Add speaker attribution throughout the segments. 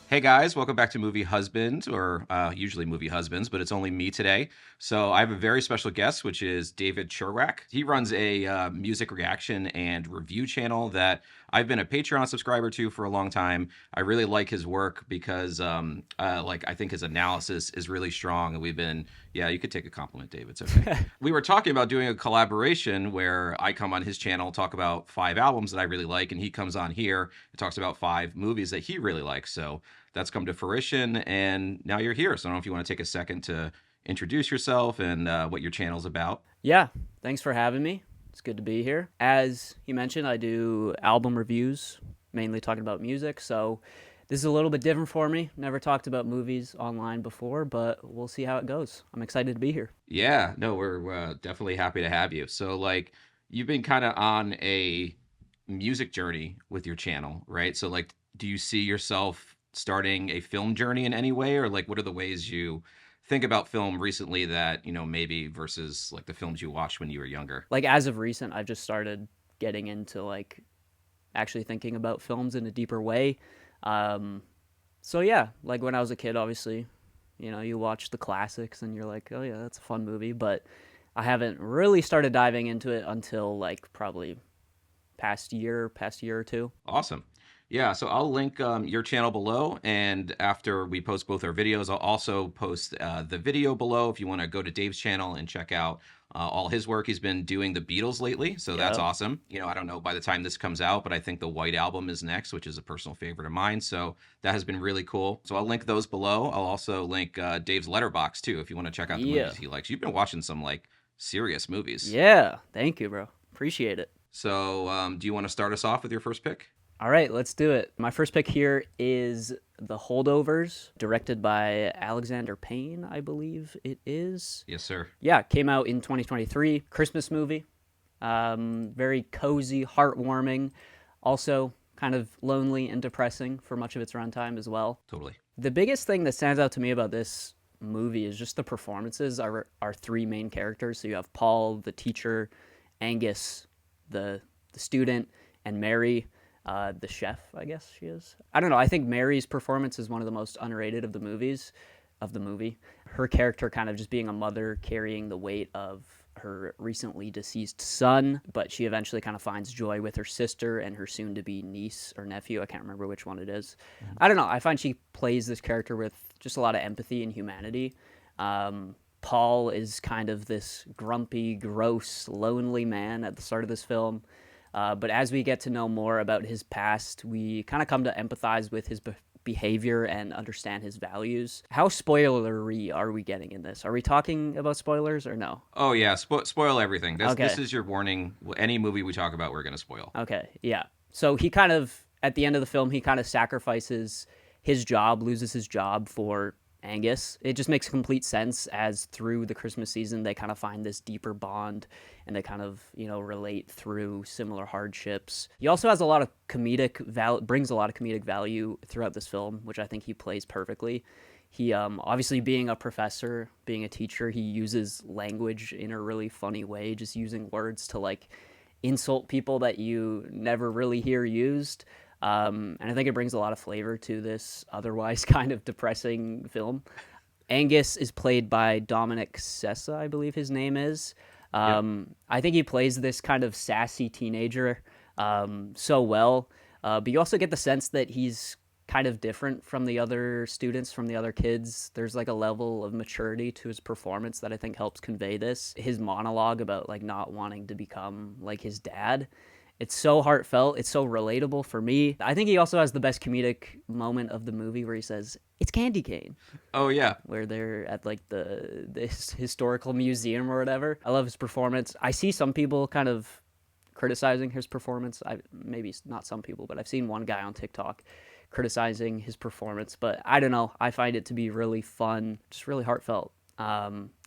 Speaker 1: Hey guys, welcome back to Movie Husband, or usually Movie Husbands, but it's only me today. So I have a very special guest, which is David Sherwack. He runs a music reaction and review channel that I've been a Patreon subscriber to for a long time. I really like his work because, I think his analysis is really strong, and we've been, yeah, you could take a compliment, Dave. It's okay. We were talking about doing a collaboration where I come on his channel, talk about 5 albums that I really like, and he comes on here and talks about 5 movies that he really likes. So that's come to fruition, and now you're here. So I don't know if you want to take a second to introduce yourself and what your channel's about.
Speaker 2: Yeah, thanks for having me. It's good to be here. As you mentioned, I do album reviews, mainly talking about music. So this is a little bit different for me. Never talked about movies online before, but we'll see how it goes. I'm excited to be here.
Speaker 1: Yeah, no, we're definitely happy to have you. So, you've been kind of on a music journey with your channel, right? So, do you see yourself starting a film journey in any way, or what are the ways you think about film recently that, maybe versus like the films you watched when you were younger?
Speaker 2: Like as of recent, I've just started getting into like actually thinking about films in a deeper way. Um, so yeah, like when I was a kid, obviously, you watch the classics and you're like, oh yeah, that's a fun movie. But I haven't really started diving into it until like probably past year or two.
Speaker 1: Awesome. Yeah, so I'll link your channel below, and after we post both our videos, I'll also post the video below if you want to go to Dave's channel and check out all his work. He's been doing the Beatles lately, so that's
Speaker 2: Yep.
Speaker 1: awesome. I don't know by the time this comes out, but I think the White Album is next, which is a personal favorite of mine. So that has been really cool. So I'll link those below. I'll also link Dave's Letterbox too if you want to check out the
Speaker 2: Yeah.
Speaker 1: movies he likes. You've been watching some serious movies.
Speaker 2: Yeah. Thank you, bro. Appreciate it.
Speaker 1: So do you want to start us off with your first pick?
Speaker 2: All right, let's do it. My first pick here is The Holdovers, directed by Alexander Payne, I believe it is.
Speaker 1: Yes, sir.
Speaker 2: Yeah, came out in 2023. Christmas movie. Very cozy, heartwarming. Also, kind of lonely and depressing for much of its runtime as well.
Speaker 1: Totally.
Speaker 2: The biggest thing that stands out to me about this movie is just the performances. Our three main characters. So you have Paul, the teacher, Angus, the student, and Mary, the chef. I guess she is. I don't know. I think Mary's performance is one of the most underrated of the movies. Of the movie, her character kind of just being a mother carrying the weight of her recently deceased son, but she eventually kind of finds joy with her sister and her soon to be niece or nephew. I can't remember which one it is. I don't know. I find she plays this character with just a lot of empathy and humanity. Paul is kind of this grumpy, gross, lonely man at the start of this film. But as we get to know more about his past, we kind of come to empathize with his behavior and understand his values. How spoilery are we getting in this? Are we talking about spoilers or no?
Speaker 1: Oh yeah, spoil everything. This
Speaker 2: Okay.
Speaker 1: is your warning. Any movie we talk about, we're gonna spoil.
Speaker 2: Okay. Yeah. So he kind of, at the end of the film, he kind of sacrifices his job, loses his job for Angus. It just makes complete sense as through the Christmas season, they kind of find this deeper bond and they kind of, relate through similar hardships. He also has a lot of brings a lot of comedic value throughout this film, which I think he plays perfectly. He obviously being a professor, being a teacher, he uses language in a really funny way, just using words to like insult people that you never really hear used. And I think it brings a lot of flavor to this otherwise kind of depressing film. Angus is played by Dominic Sessa, I believe his name is.
Speaker 1: Yep.
Speaker 2: I think he plays this kind of sassy teenager so well. But you also get the sense that he's kind of different from the other students, from the other kids. There's like a level of maturity to his performance that I think helps convey this. His monologue about like not wanting to become like his dad. It's so heartfelt. It's so relatable for me. I think he also has the best comedic moment of the movie where he says, "It's candy cane,"
Speaker 1: Oh yeah.
Speaker 2: where they're at like the historical museum or whatever. I love his performance. I see some people kind of criticizing his performance. Maybe not some people, but I've seen one guy on TikTok criticizing his performance. But I don't know. I find it to be really fun, just really heartfelt.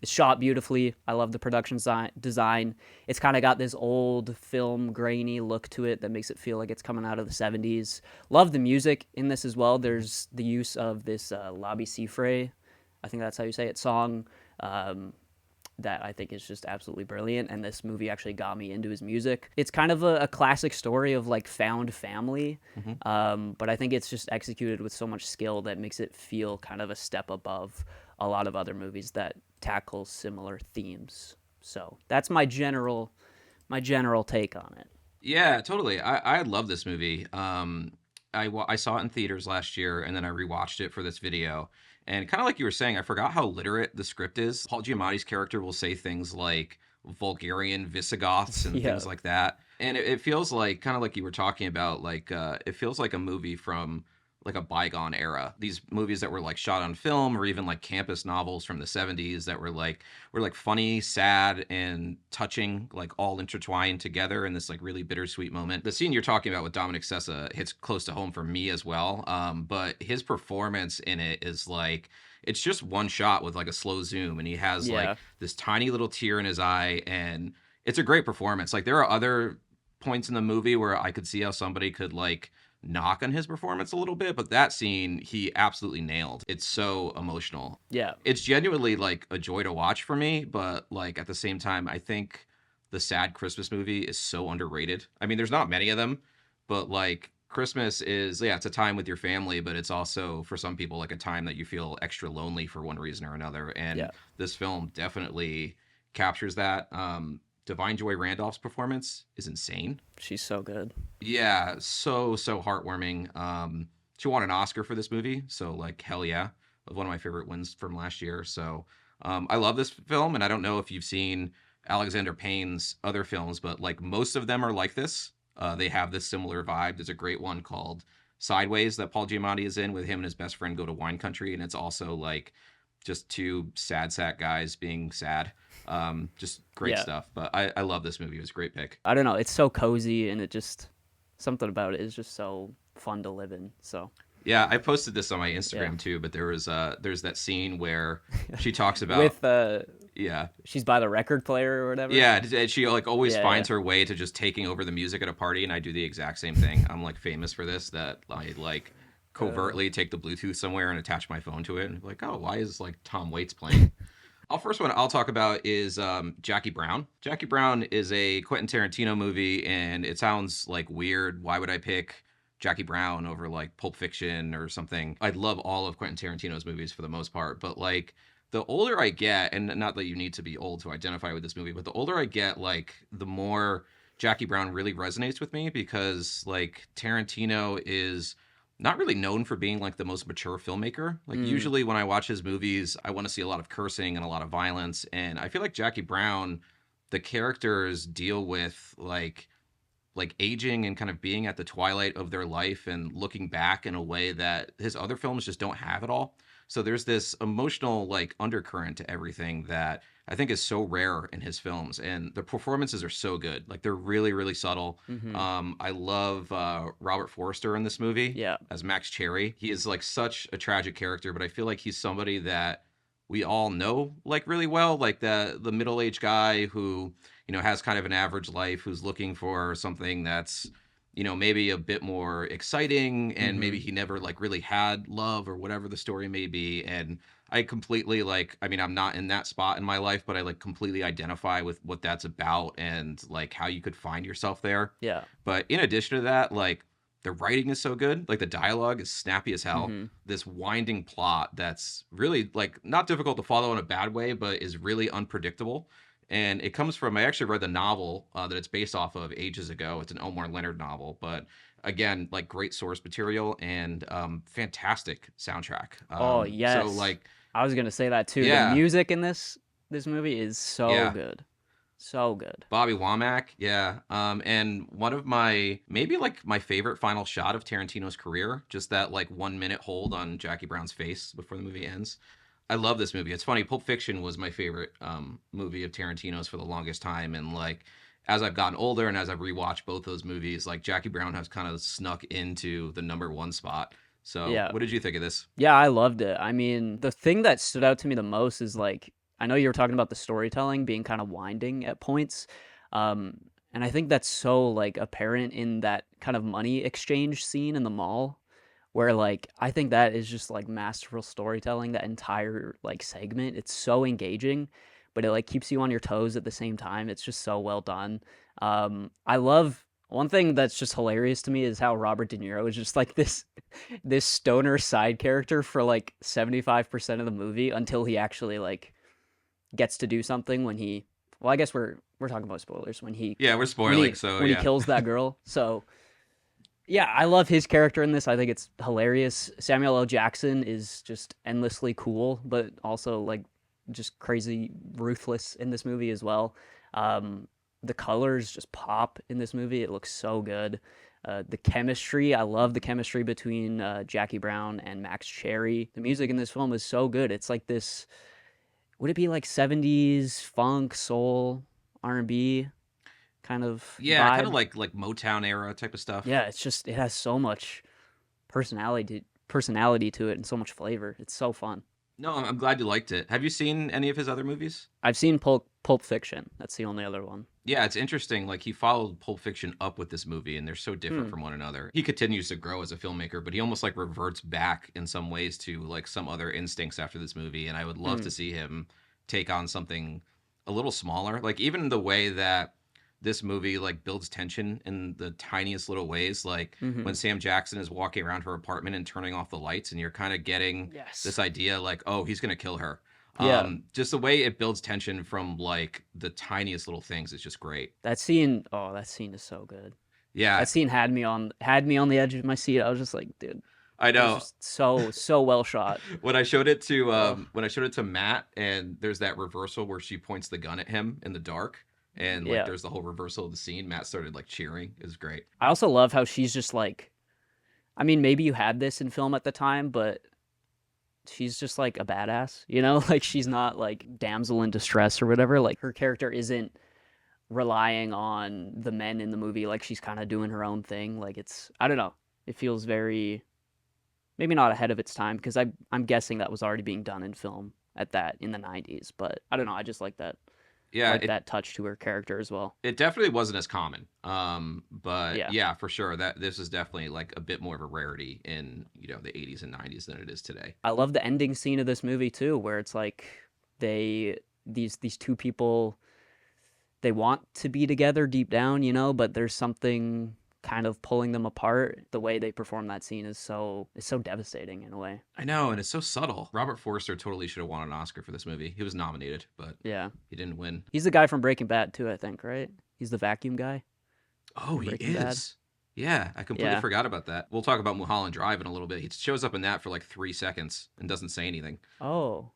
Speaker 2: It's shot beautifully. I love the production design. It's kind of got this old film grainy look to it that makes it feel like it's coming out of the 70s. Love the music in this as well. There's the use of this Lobby Cifre, I think that's how you say it, song. Um, that I think is just absolutely brilliant. And this movie actually got me into his music. It's kind of a classic story of like found family,
Speaker 1: Hmm.
Speaker 2: but I think it's just executed with so much skill that makes it feel kind of a step above a lot of other movies that tackle similar themes. So that's my general take on it.
Speaker 1: Yeah, totally. I love this movie. I saw it in theaters last year, and then I rewatched it for this video. And kind of like you were saying, I forgot how literate the script is. Paul Giamatti's character will say things like Bulgarian Visigoths and
Speaker 2: Yeah,
Speaker 1: things like that, and it feels like kind of like you were talking about, like it feels like a movie from like a bygone era. These movies that were like shot on film, or even like campus novels from the '70s that were like funny, sad, and touching, like all intertwined together in this like really bittersweet moment. The scene you're talking about with Dominic Sessa hits close to home for me as well. But his performance in it is like it's just one shot with like a slow zoom, and he has like
Speaker 2: yeah,
Speaker 1: this tiny little tear in his eye, and it's a great performance. Like there are other points in the movie where I could see how somebody could like knock on his performance a little bit, but that scene he absolutely nailed. It's so emotional.
Speaker 2: yeah.
Speaker 1: It's genuinely like a joy to watch for me, but like at the same time, I think the sad Christmas movie is so underrated. I mean, there's not many of them, but like Christmas is, yeah, it's a time with your family, but it's also for some people like a time that you feel extra lonely for one reason or another. And
Speaker 2: Yeah,
Speaker 1: this film definitely captures that. Divine Joy Randolph's performance is insane.
Speaker 2: she's so good.
Speaker 1: Yeah, so heartwarming. She won an Oscar for this movie, so like hell yeah, one of my favorite wins from last year. So I love this film, and I don't know if you've seen Alexander Payne's other films, but like most of them are like this. They have this similar vibe. There's a great one called Sideways that Paul Giamatti is in with him and his best friend go to wine country, and it's also like just two sad sack guys being sad. Just great
Speaker 2: Yeah,
Speaker 1: stuff. But I love this movie. It was a great pick.
Speaker 2: I don't know. It's so cozy, and it just something about it is just so fun to live in. So
Speaker 1: Yeah, I posted this on my
Speaker 2: yeah,
Speaker 1: Instagram too, but there's that scene where she talks about,
Speaker 2: with
Speaker 1: yeah.
Speaker 2: she's by the record player or whatever.
Speaker 1: Yeah, and she like always
Speaker 2: Yeah, yeah.
Speaker 1: finds her way to just taking over the music at a party, and I do the exact same thing. I'm like famous for this, that I like covertly take the Bluetooth somewhere and attach my phone to it and be like, "Oh, why is like Tom Waits playing?" First one I'll talk about is Jackie Brown. Jackie Brown is a Quentin Tarantino movie, and it sounds like weird. Why would I pick Jackie Brown over like Pulp Fiction or something? I love all of Quentin Tarantino's movies for the most part, but like the older I get, and not that you need to be old to identify with this movie, but the older I get, like the more Jackie Brown really resonates with me because like Tarantino is not really known for being like the most mature filmmaker. Like
Speaker 2: Mm,
Speaker 1: usually when I watch his movies, I want to see a lot of cursing and a lot of violence. And I feel like Jackie Brown, the characters deal with like aging and kind of being at the twilight of their life and looking back in a way that his other films just don't have at all. So there's this emotional like undercurrent to everything that I think is so rare in his films, and the performances are so good. Like they're really really subtle.
Speaker 2: mm-hmm.
Speaker 1: I love Robert Forster in this movie
Speaker 2: Yeah,
Speaker 1: as Max Cherry. He is like such a tragic character, but I feel like he's somebody that we all know like really well, like the middle aged guy who has kind of an average life, who's looking for something that's maybe a bit more exciting, and
Speaker 2: mm-hmm.
Speaker 1: maybe he never like really had love or whatever the story may be. And I completely like, I mean, I'm not in that spot in my life, but I like completely identify with what that's about and like how you could find yourself there.
Speaker 2: Yeah,
Speaker 1: But in addition to that, like the writing is so good, like the dialogue is snappy as hell.
Speaker 2: mm-hmm.
Speaker 1: This winding plot that's really like not difficult to follow in a bad way, but is really unpredictable. And it comes from, I actually read the novel that it's based off of ages ago. It's an Omar Leonard novel, but again, like great source material and fantastic soundtrack.
Speaker 2: Oh
Speaker 1: So
Speaker 2: yes,
Speaker 1: like,
Speaker 2: I was gonna say that too. The
Speaker 1: yeah,
Speaker 2: music in this movie is so
Speaker 1: yeah.
Speaker 2: good, so good.
Speaker 1: Bobby Womack, yeah. And one of my maybe like my favorite final shot of Tarantino's career, just that like 1 minute hold on Jackie Brown's face before the movie ends. I love this movie. It's funny, Pulp Fiction was my favorite movie of Tarantino's for the longest time, and like as I've gotten older and as I've rewatched both those movies, like Jackie Brown has kind of snuck into the number one spot. So,
Speaker 2: Yeah,
Speaker 1: what did you think of this?
Speaker 2: yeah, I loved it. I mean, the thing that stood out to me the most is like I know you were talking about the storytelling being kind of winding at points, um, and I think that's so like apparent in that kind of money exchange scene in the mall, where like I think that is just like masterful storytelling. That entire like segment, it's so engaging. but it like keeps you on your toes at the same time. It's just so well done. I love one thing that's just hilarious to me is how Robert De Niro is just like this stoner side character for like 75% of the movie until he actually like gets to do something when he well, I guess we're talking about spoilers when he
Speaker 1: Yeah, we're
Speaker 2: when
Speaker 1: spoiling,
Speaker 2: he
Speaker 1: so
Speaker 2: when he
Speaker 1: yeah.
Speaker 2: kills that girl. So yeah, I love his character in this. I think it's hilarious. Samuel L. Jackson is just endlessly cool, but also like just crazy ruthless in this movie as well. Um, the colors just pop in this movie. It looks so good. The chemistry, I love the chemistry between Jackie Brown and Max Cherry. The music in this film is so good. It's like this. Would it be like 70s funk, soul, R&B kind of
Speaker 1: Yeah, kind of
Speaker 2: vibe?
Speaker 1: like Motown era type of stuff.
Speaker 2: Yeah, it's just it has so much personality to it and so much flavor. It's so fun.
Speaker 1: No, I'm glad you liked it. Have you seen any of his other movies?
Speaker 2: I've seen Pulp Fiction. That's the only other one.
Speaker 1: Yeah, it's interesting. Like he followed Pulp Fiction up with this movie, and they're so different
Speaker 2: Hmm.
Speaker 1: from one another. He continues to grow as a filmmaker, but he almost like reverts back in some ways to like some other instincts after this movie. And I would love
Speaker 2: Hmm.
Speaker 1: to see him take on something a little smaller. Like even the way that this movie like builds tension in the tiniest little ways, like
Speaker 2: Hmm.
Speaker 1: when Sam Jackson is walking around her apartment and turning off the lights, and you're kind of getting this
Speaker 2: Yes.
Speaker 1: idea like, oh, he's gonna kill her.
Speaker 2: Yeah.
Speaker 1: Just the way it builds tension from like the tiniest little things is just great.
Speaker 2: That scene. Oh, that scene is so good.
Speaker 1: Yeah,
Speaker 2: That scene had me on the edge of my seat. I was just like, dude,
Speaker 1: I
Speaker 2: it was
Speaker 1: know.
Speaker 2: just so well shot. Oh,
Speaker 1: When I showed it to Matt, and there's that reversal where she points the gun at him in the dark, and like
Speaker 2: yeah.
Speaker 1: there's the whole reversal of the scene. Matt started like cheering. It was great.
Speaker 2: I also love how she's just like. I mean, maybe you had this in film at the time, but she's just like a badass, you know? Like she's not like damsel in distress or whatever. Like her character isn't relying on the men in the movie. Like she's kind of doing her own thing. Like it's I don't know. It feels very maybe not ahead of its time because I'm guessing that was already being done in film at that in the 90s, but I don't know. I just
Speaker 1: Yeah,
Speaker 2: like that touch to her character as well.
Speaker 1: it definitely wasn't as common. But
Speaker 2: Yeah.
Speaker 1: yeah, for sure that this is definitely like a bit more of a rarity in the 80s and 90s than it is today.
Speaker 2: I love the ending scene of this movie too where it's like they these two people they want to be together deep down, but there's something kind of pulling them apart. The way they perform that scene is so devastating in a way.
Speaker 1: I know, and it's so subtle. Robert Forster totally should have won an Oscar for this movie. He was nominated, but
Speaker 2: Yeah.
Speaker 1: he didn't win.
Speaker 2: He's the guy from Breaking Bad too, I think, right? He's the vacuum guy
Speaker 1: Oh,
Speaker 2: in
Speaker 1: he
Speaker 2: Breaking Bad.
Speaker 1: is. Yeah, I completely
Speaker 2: Yeah.
Speaker 1: forgot about that. We'll talk about Mulholland Drive in a little bit. He shows up in that for like 3 seconds and doesn't say anything.
Speaker 2: Oh.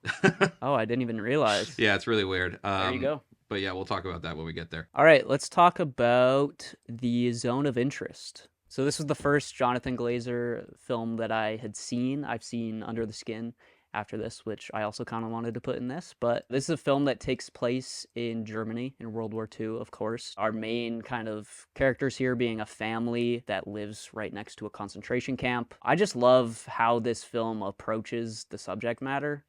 Speaker 2: Oh, I didn't even realize.
Speaker 1: Yeah, it's really weird.
Speaker 2: There you go.
Speaker 1: But yeah, we'll talk about that when we get there.
Speaker 2: All right, let's talk about the zone of interest. So this was the first Jonathan Glazer film that I had seen. I've seen Under the Skin after this, which I also kind of wanted to put in this. But this is a film that takes place in Germany in World War II, of course. Our main kind of characters here being a family that lives right next to a concentration camp. I just love how this film approaches the subject matter.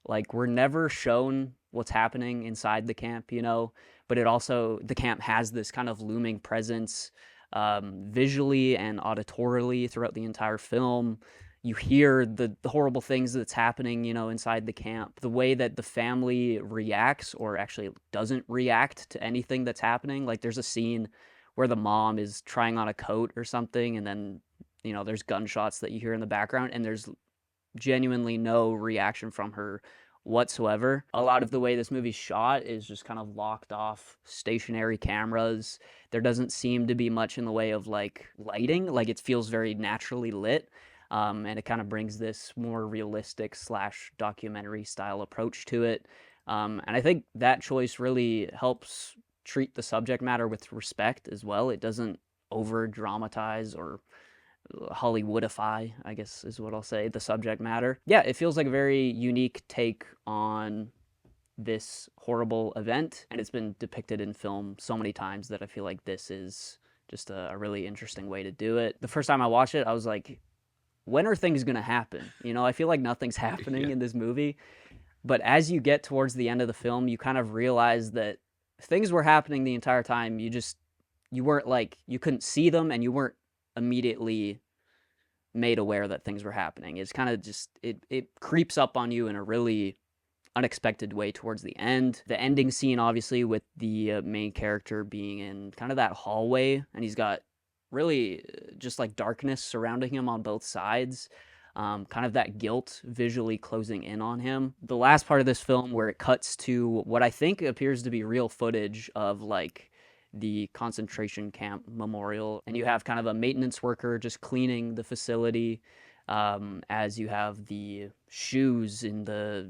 Speaker 2: Like, we're never shown what's happening inside the camp, but the camp has this kind of looming presence visually and auditorily throughout the entire film. You hear the horrible things that's happening, inside the camp. The way that the family reacts or actually doesn't react to anything that's happening. Like there's a scene where the mom is trying on a coat or something, and then, there's gunshots that you hear in the background, and there's genuinely no reaction from her whatsoever. A lot of the way this movie's shot is just kind of locked off stationary cameras. There doesn't seem to be much in the way of like lighting. Like it feels very naturally lit. And it kind of brings this more realistic / documentary style approach to it. And I think that choice really helps treat the subject matter with respect as well. It doesn't over dramatize or Hollywoodify, I guess is what I'll say, the subject matter. Yeah, it feels like a very unique take on this horrible event, and it's been depicted in film so many times that I feel like this is just a really interesting way to do it. The first time I watched it, I was like, when are things going to happen? I feel like nothing's happening
Speaker 1: Yeah.
Speaker 2: in this movie. But as you get towards the end of the film, you kind of realize that things were happening the entire time. You weren't like, you couldn't see them and you weren't immediately made aware that things were happening. It's kind of just, it creeps up on you in a really unexpected way towards the end. The ending scene, obviously, with the main character being in kind of that hallway, and he's got really just like darkness surrounding him on both sides. Kind of that guilt visually closing in on him. The last part of this film, where it cuts to what I think appears to be real footage of like the concentration camp memorial, and you have kind of a maintenance worker just cleaning the facility, as you have the shoes in the,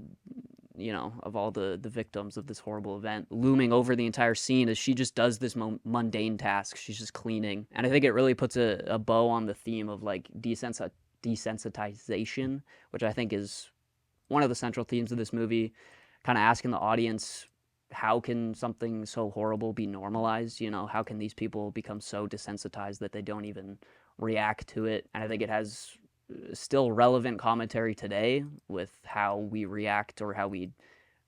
Speaker 2: of all the victims of this horrible event looming over the entire scene as she just does this mundane task. She's just cleaning. And I think it really puts a bow on the theme of like desensitization, which I think is one of the central themes of this movie, kind of asking the audience, how can something so horrible be normalized? How can these people become so desensitized that they don't even react to it? And I think it has still relevant commentary today with how we react, or how we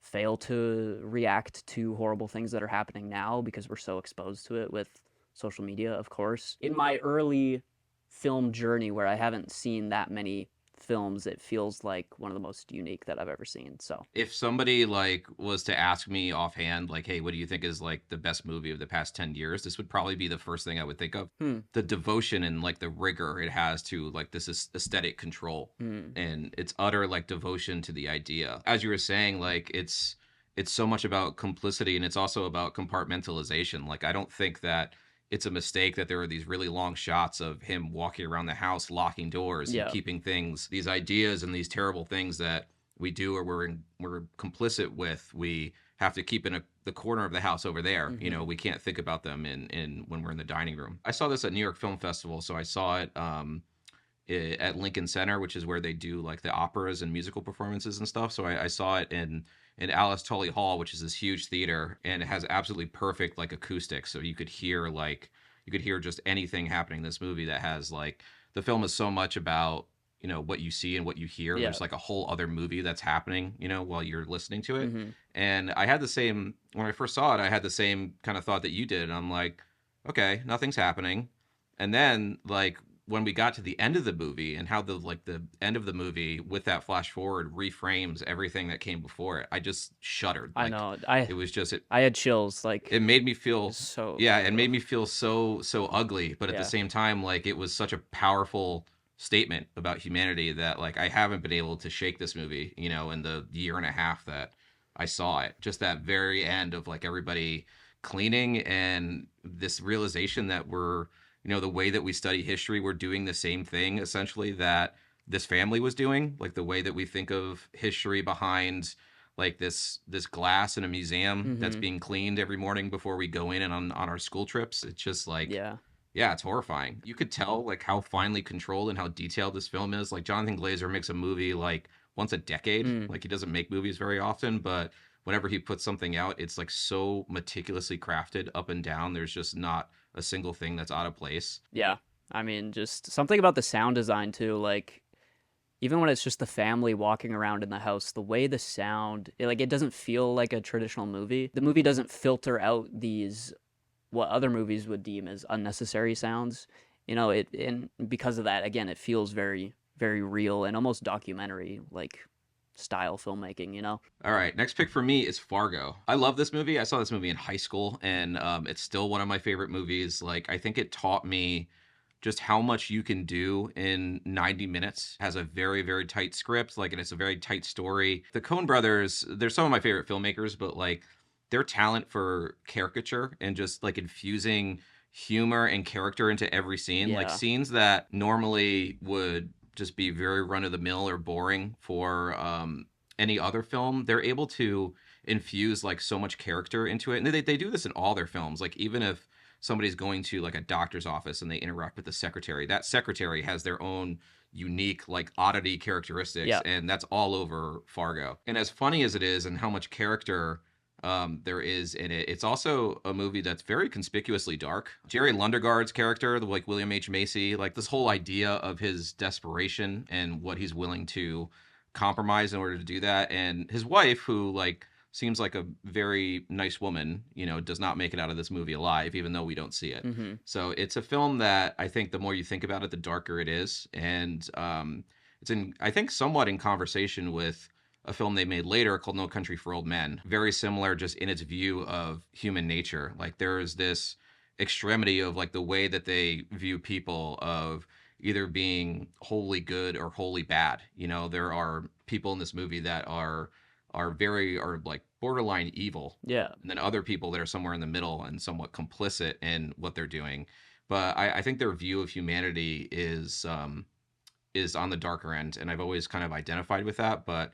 Speaker 2: fail to react to horrible things that are happening now because we're so exposed to it with social media, of course. In my early film journey, where I haven't seen that many films, it feels like one of the most unique that I've ever seen. So
Speaker 1: If somebody like was to ask me offhand, like, hey, what do you think is like the best movie of the past 10 years? This would probably be the first thing I would think of. The devotion and like the rigor it has to like this aesthetic control and its utter like devotion to the idea. As you were saying, like it's so much about complicity, and it's also about compartmentalization. Like, I don't think that it's a mistake that there are these really long shots of him walking around the house, locking doors and
Speaker 2: yeah,
Speaker 1: keeping things, these ideas and these terrible things that we do or we're complicit with. We have to keep in the corner of the house over there. We can't think about them in when we're in the dining room. I saw this at New York Film Festival, so I saw it at Lincoln Center, which is where they do like the operas and musical performances and stuff. So I saw it in Alice Tully Hall, which is this huge theater, and it has absolutely perfect like acoustics. So you could hear just anything happening in this movie. That has like, the film is so much about what you see and what you hear.
Speaker 2: yeah.
Speaker 1: There's like a whole other movie that's happening while you're listening to it.
Speaker 2: Mm-hmm.
Speaker 1: And I had the same, when I first saw it, I had the same kind of thought that you did. And I'm like, okay, nothing's happening. And then like when we got to the end of the movie, and how the end of the movie with that flash forward reframes everything that came before it, I just shuddered.
Speaker 2: I
Speaker 1: Like,
Speaker 2: know.
Speaker 1: it was just
Speaker 2: I had chills. Like,
Speaker 1: it made me feel,
Speaker 2: so
Speaker 1: yeah, it made me feel so ugly, but at the
Speaker 2: yeah.
Speaker 1: same time, like, it was such a powerful statement about humanity that like I haven't been able to shake this movie, in the year and a half that I saw it. Just that very end of like everybody cleaning, and this realization that we're, the way that we study history, we're doing the same thing essentially that this family was doing. Like, the way that we think of history behind like this glass in a museum that's
Speaker 2: Mm-hmm.
Speaker 1: being cleaned every morning before we go in and on our school trips. It's just like,
Speaker 2: Yeah.
Speaker 1: yeah, it's horrifying. You could tell like how finely controlled and how detailed this film is. Like, Jonathan Glazer makes a movie like once a decade.
Speaker 2: Mm.
Speaker 1: Like, he doesn't make movies very often, but whenever he puts something out, it's like so meticulously crafted up and down. There's just not a single thing that's out of place.
Speaker 2: Yeah. I mean, just something about the sound design too. Like, even when it's just the family walking around in the house, the way the sound, it doesn't feel like a traditional movie. The movie doesn't filter out these, what other movies would deem as unnecessary sounds. And because of that, again, it feels very, very real and almost documentary like style filmmaking.
Speaker 1: All right, next pick for me is Fargo. I love this movie. I saw this movie in high school, and it's still one of my favorite movies. Like, I think it taught me just how much you can do in 90 minutes. It has a very, very tight script, like, and it's a very tight story. The Coen brothers, they're some of my favorite filmmakers, but like, their talent for caricature and just like infusing humor and character into every scene, like
Speaker 2: Yeah.
Speaker 1: scenes that normally would just be very run of the mill or boring for any other film, they're able to infuse like so much character into it. And they do this in all their films. Like, even if somebody's going to like a doctor's office and they interact with the secretary, that secretary has their own unique like oddity characteristics,
Speaker 2: Yeah.
Speaker 1: and that's all over Fargo. And as funny as it is and how much character there is in it, it's also a movie that's very conspicuously dark. Jerry Lundegaard's character, the like William H. Macy, like this whole idea of his desperation and what he's willing to compromise in order to do that, and his wife, who like seems like a very nice woman, does not make it out of this movie alive, even though we don't see it.
Speaker 2: Mm-hmm.
Speaker 1: So it's a film that I think the more you think about it, the darker it is, and it's in, I think, somewhat in conversation with a film they made later called No Country for Old Men. Very similar, just in its view of human nature. Like there is this extremity of like the way that they view people of either being wholly good or wholly bad. There are people in this movie that are like borderline evil,
Speaker 2: Yeah.
Speaker 1: and then other people that are somewhere in the middle and somewhat complicit in what they're doing. But I think their view of humanity is on the darker end, and I've always kind of identified with that. But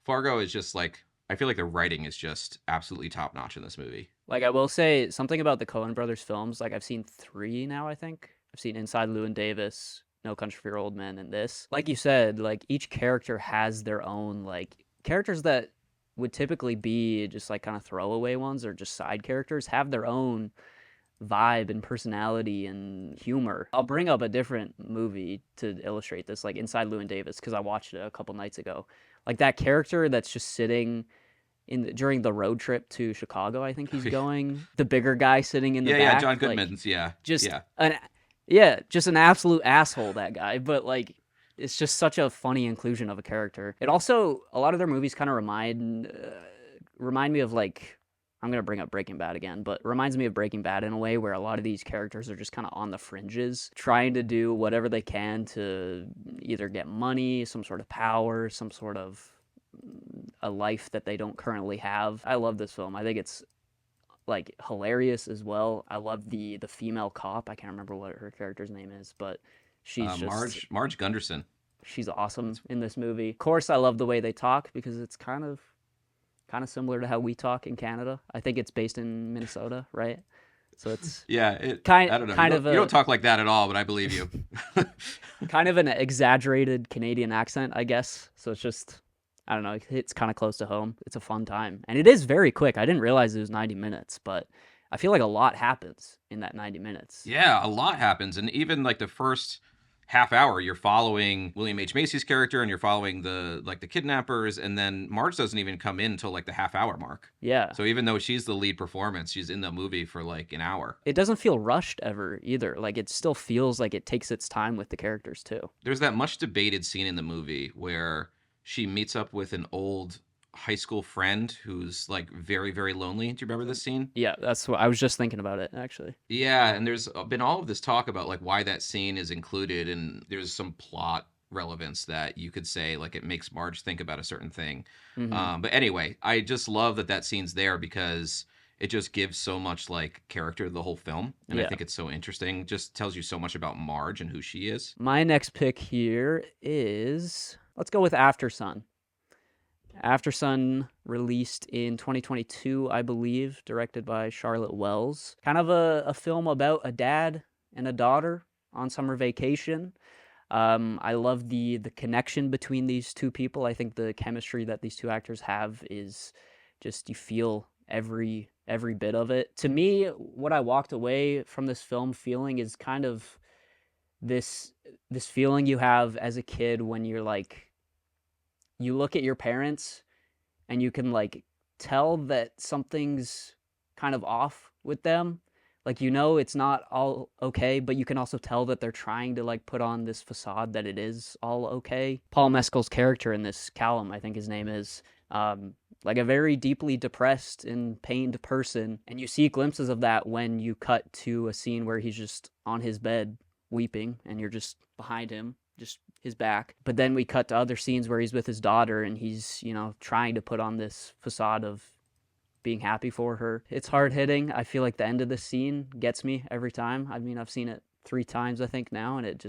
Speaker 1: Fargo is just like, I feel like the writing is just absolutely top notch in this movie.
Speaker 2: Like I will say something about the Coen brothers films. Like I've seen 3 now, I think. I've seen Inside Llewyn Davis, No Country for Old Men, and this. Like you said, like each character has their own like characters that would typically be just like kind of throwaway ones or just side characters have their own vibe and personality and humor. I'll bring up a different movie to illustrate this, like Inside Llewyn Davis, because I watched it a couple nights ago. Like that character that's just sitting during the road trip to Chicago, I think he's going. The bigger guy sitting in the
Speaker 1: Yeah,
Speaker 2: back,
Speaker 1: John
Speaker 2: like
Speaker 1: Goodman's, yeah,
Speaker 2: just
Speaker 1: yeah.
Speaker 2: an yeah, just an absolute asshole, that guy. But like it's just such a funny inclusion of a character. It also, a lot of their movies kind of remind me of like, I'm gonna bring up Breaking Bad again, but reminds me of Breaking Bad in a way where a lot of these characters are just kind of on the fringes, trying to do whatever they can to either get money, some sort of power, some sort of a life that they don't currently have. I love this film. I think it's like hilarious as well. I love the female cop. I can't remember what her character's name is, but she's just
Speaker 1: Marge Gunderson.
Speaker 2: she's awesome in this movie. Of course, I love the way they talk because it's kind of similar to how we talk in Canada. I think it's based in Minnesota, right? So it's
Speaker 1: Yeah,
Speaker 2: kind
Speaker 1: I don't know.
Speaker 2: kind
Speaker 1: You
Speaker 2: of
Speaker 1: don't talk like that at all, but I believe you.
Speaker 2: kind of an exaggerated Canadian accent, I guess. So it's just, I don't know, it's kind of close to home. It's a fun time. And it is very quick. I didn't realize it was 90 minutes, but I feel like a lot happens in that 90 minutes.
Speaker 1: Yeah, a lot happens, and even like the first half hour, you're following William H Macy's character, and you're following the kidnappers, and then Marge doesn't even come in until like the half hour mark.
Speaker 2: Yeah.
Speaker 1: So even though she's the lead performance, she's in the movie for like an hour.
Speaker 2: It doesn't feel rushed ever either. Like it still feels like it takes its time with the characters too.
Speaker 1: There's that much debated scene in the movie where she meets up with an old high school friend who's like very, very lonely. Do you remember this scene?
Speaker 2: Yeah, that's what I was just thinking about it actually.
Speaker 1: Yeah, and there's been all of this talk about like why that scene is included, and there's some plot relevance that you could say like it makes Marge think about a certain thing.
Speaker 2: Mm-hmm.
Speaker 1: But anyway, I just love that scene's there because it just gives so much like character to the whole film, and I
Speaker 2: Yeah.
Speaker 1: think it's so interesting. Just tells you so much about Marge and who she is.
Speaker 2: My next pick here is, let's go with After Sun. After Sun released in 2022, I believe, directed by Charlotte Wells. Kind of a film about a dad and a daughter on summer vacation. I love the connection between these two people. I think the chemistry that these two actors have is just, you feel every bit of it. To me, what I walked away from this film feeling is kind of this feeling you have as a kid when you're like, you look at your parents and you can like tell that something's kind of off with them. Like, you know, it's not all okay, but you can also tell that they're trying to like put on this facade that it is all okay. Paul Mescal's character in this, Callum, I think his name is, like a very deeply depressed and pained person. And you see glimpses of that when you cut to a scene where he's just on his bed weeping and you're just behind him, just his back. But then we cut to other scenes where he's with his daughter and he's, you know, trying to put on this facade of being happy for her. It's hard hitting. I feel like the end of the scene gets me every time. I mean, I've seen it 3 times, I think now, and it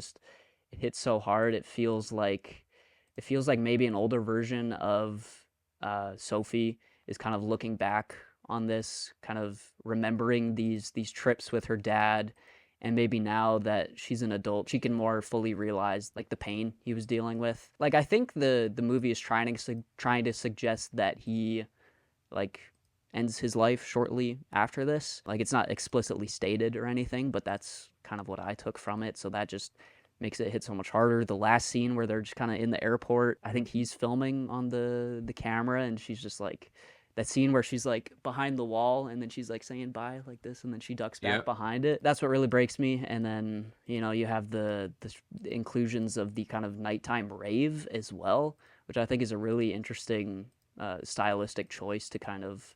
Speaker 2: hits so hard. It feels like maybe an older version of Sophie is kind of looking back on this, kind of remembering these trips with her dad. And maybe now that she's an adult, she can more fully realize like the pain he was dealing with. Like, I think the movie is trying to suggest that he like ends his life shortly after this. Like, it's not explicitly stated or anything, but that's kind of what I took from it. So that just makes it hit so much harder. The last scene where they're just kind of in the airport, I think he's filming on the camera, and she's just like, that scene where she's like behind the wall and then she's like saying bye like this and then she ducks back behind it. That's what really breaks me. And then, you know, you have the inclusions of the kind of nighttime rave as well, which I think is a really interesting stylistic choice to kind of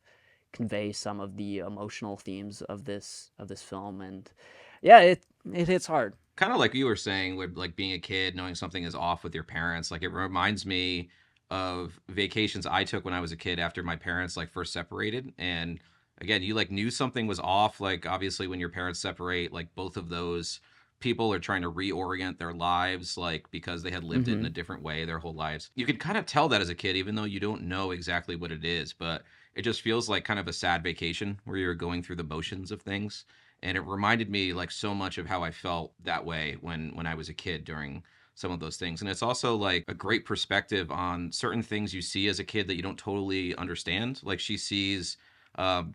Speaker 2: convey some of the emotional themes of this film. And yeah, it hits hard.
Speaker 1: Kind of like you were saying with like being a kid, knowing something is off with your parents. Like it reminds me of vacations I took when I was a kid after my parents like first separated. And again, you like knew something was off. Like obviously when your parents separate, like both of those people are trying to reorient their lives, like because they had lived it in
Speaker 2: Mm-hmm.
Speaker 1: a different way their whole lives. You could kind of tell that as a kid, even though you don't know exactly what it is, but it just feels like kind of a sad vacation where you're going through the motions of things. And it reminded me like so much of how I felt that way when I was a kid during some of those things. And it's also like a great perspective on certain things you see as a kid that you don't totally understand. Like she sees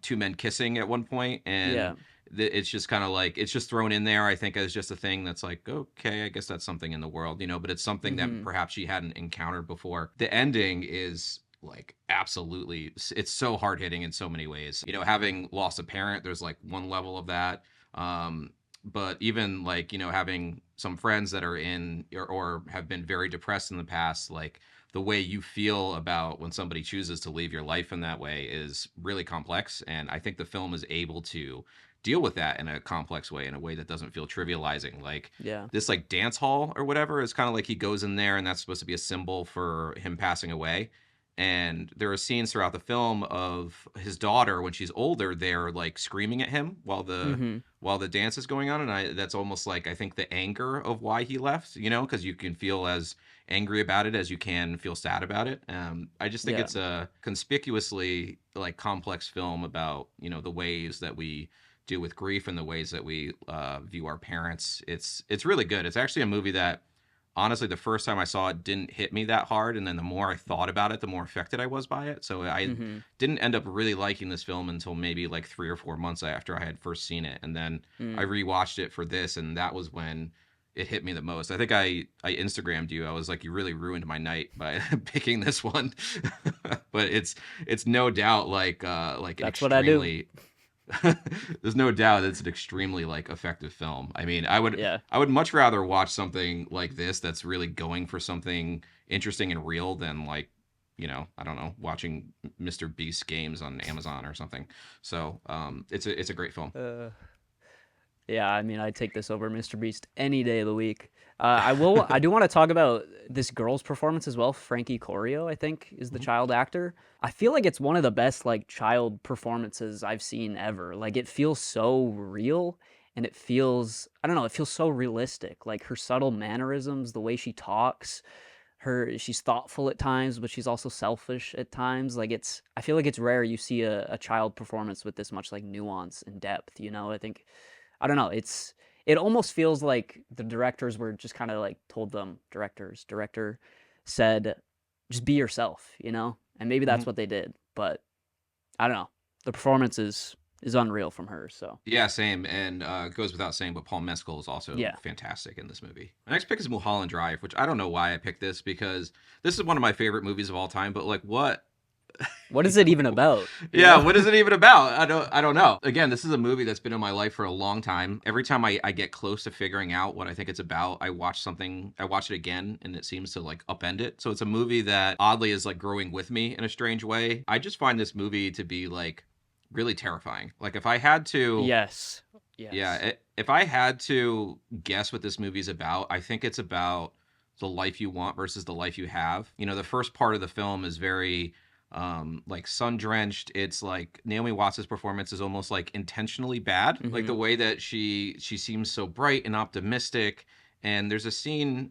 Speaker 1: two men kissing at one point, and
Speaker 2: Yeah.
Speaker 1: it's just kind of like it's just thrown in there, I think, as just a thing that's like, okay, I guess that's something in the world, but it's something that
Speaker 2: Mm-hmm.
Speaker 1: perhaps she hadn't encountered before. The ending is like absolutely, it's so hard hitting in so many ways. Having lost a parent, there's like one level of that. um but even like having some friends that are in or have been very depressed in the past, like the way you feel about when somebody chooses to leave your life in that way is really complex, and I think the film is able to deal with that in a complex way, in a way that doesn't feel trivializing. Like
Speaker 2: Yeah.
Speaker 1: this like dance hall or whatever is kind of like he goes in there and that's supposed to be a symbol for him passing away. And there are scenes throughout the film of his daughter when she's older, they're like screaming at him
Speaker 2: Mm-hmm.
Speaker 1: while the dance is going on, and that's almost like I think the anger of why he left, because you can feel as angry about it as you can feel sad about it. I just think
Speaker 2: Yeah.
Speaker 1: it's a conspicuously like complex film about the ways that we deal with grief and the ways that we view our parents. It's really good. It's actually a movie that honestly the first time I saw it didn't hit me that hard, and then the more I thought about it, the more affected I was by it. So I
Speaker 2: Mm-hmm.
Speaker 1: didn't end up really liking this film until maybe like 3 or 4 months after I had first seen it, and then I
Speaker 2: Mm.
Speaker 1: rewatched it for this, and that was when it hit me the most. I think I Instagrammed you. I was like, you really ruined my night by picking this one. But it's no doubt like an
Speaker 2: That's what I do.
Speaker 1: extremely there's no doubt it's an extremely like effective film. I mean,
Speaker 2: Yeah.
Speaker 1: I would much rather watch something like this that's really going for something interesting and real than like, I don't know, watching Mr. Beast games on Amazon or something. So, it's a great film.
Speaker 2: Uh, Yeah, I mean, I'd take this over Mr. Beast any day of the week. I do want to talk about this girl's performance as well. Frankie Corio, I think, is the
Speaker 1: Mhm.
Speaker 2: child actor. I feel like it's one of the best like child performances I've seen ever. Like it feels so real, and it feels, I don't know, it feels so realistic. Like her subtle mannerisms, the way she talks, she's thoughtful at times, but she's also selfish at times. Like I feel like it's rare you see a child performance with this much like nuance and depth. I think, I don't know. It almost feels like the directors were just kind of like told them, director said, just be yourself, and maybe that's
Speaker 1: Mhm.
Speaker 2: what they did. But I don't know. The performance is unreal from her. So
Speaker 1: Yeah, same. And it goes without saying, but Paul Mescal is also
Speaker 2: yeah.
Speaker 1: fantastic in this movie. My next pick is Mulholland Drive, which I don't know why I picked this because this is one of my favorite movies of all time. But like, what
Speaker 2: What is it even about?
Speaker 1: yeah, what is it even about? I don't know. Again, this is a movie that's been in my life for a long time. Every time I get close to figuring out what I think it's about, I watch it again, and it seems to like upend it. So it's a movie that oddly is like growing with me in a strange way. I just find this movie to be like really terrifying. Like if I had to
Speaker 2: Yes.
Speaker 1: yeah,
Speaker 2: Yes.
Speaker 1: if I had to guess what this movie's about, I think it's about the life you want versus the life you have. The first part of the film is very like sun drenched. It's like Naomi Watts' performance is almost like intentionally bad. Like
Speaker 2: Mm-hmm.
Speaker 1: the way that she seems so bright and optimistic. And there's a scene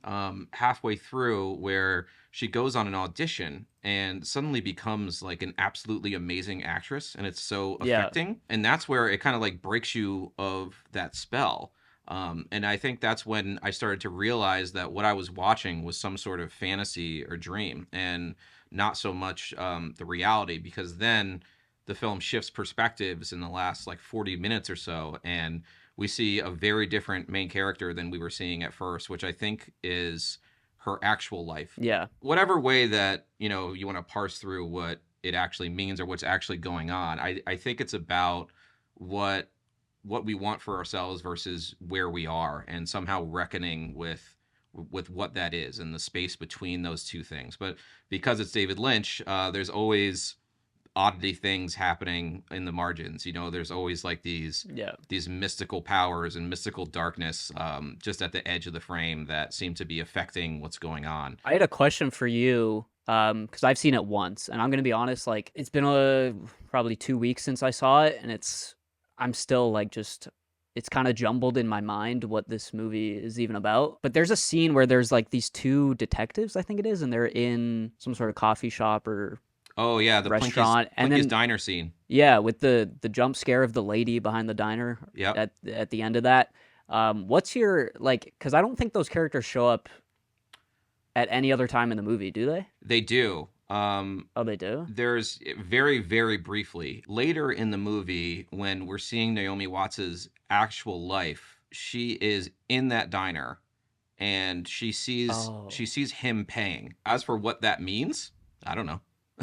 Speaker 1: halfway through where she goes on an audition and suddenly becomes like an absolutely amazing actress, and it's so
Speaker 2: Yeah.
Speaker 1: affecting, and that's where it kind of like breaks you of that spell. And I think that's when I started to realize that what I was watching was some sort of fantasy or dream, and not so much the reality, because then the film shifts perspectives in the last like 40 minutes or so, and we see a very different main character than we were seeing at first, which I think is her actual life.
Speaker 2: Yeah.
Speaker 1: Whatever way that you want to parse through what it actually means or what's actually going on, I think it's about what we want for ourselves versus where we are, and somehow reckoning with with what that is and the space between those two things. But because it's David Lynch, there's always oddity things happening in the margins. There's always like
Speaker 2: Yeah.
Speaker 1: these mystical powers and mystical darkness, just at the edge of the frame that seem to be affecting what's going on.
Speaker 2: I had a question for you, because I've seen it once, and I'm gonna be honest, like it's been probably 2 weeks since I saw it, and I'm still like it's kind of jumbled in my mind what this movie is even about. But there's a scene where there's like these two detectives, I think it is, and they're in some sort of coffee shop or
Speaker 1: Oh yeah, the
Speaker 2: restaurant, and
Speaker 1: Plinky's
Speaker 2: then
Speaker 1: diner scene.
Speaker 2: yeah, with the jump scare of the lady behind the diner
Speaker 1: Yep,
Speaker 2: at the end of that. What's your like? Because I don't think those characters show up at any other time in the movie, do they?
Speaker 1: they do.
Speaker 2: Oh, they do.
Speaker 1: There's very, very briefly later in the movie when we're seeing Naomi Watts's actual life. She is in that diner and
Speaker 2: Oh,
Speaker 1: she sees him paying. As for what that means, I don't know.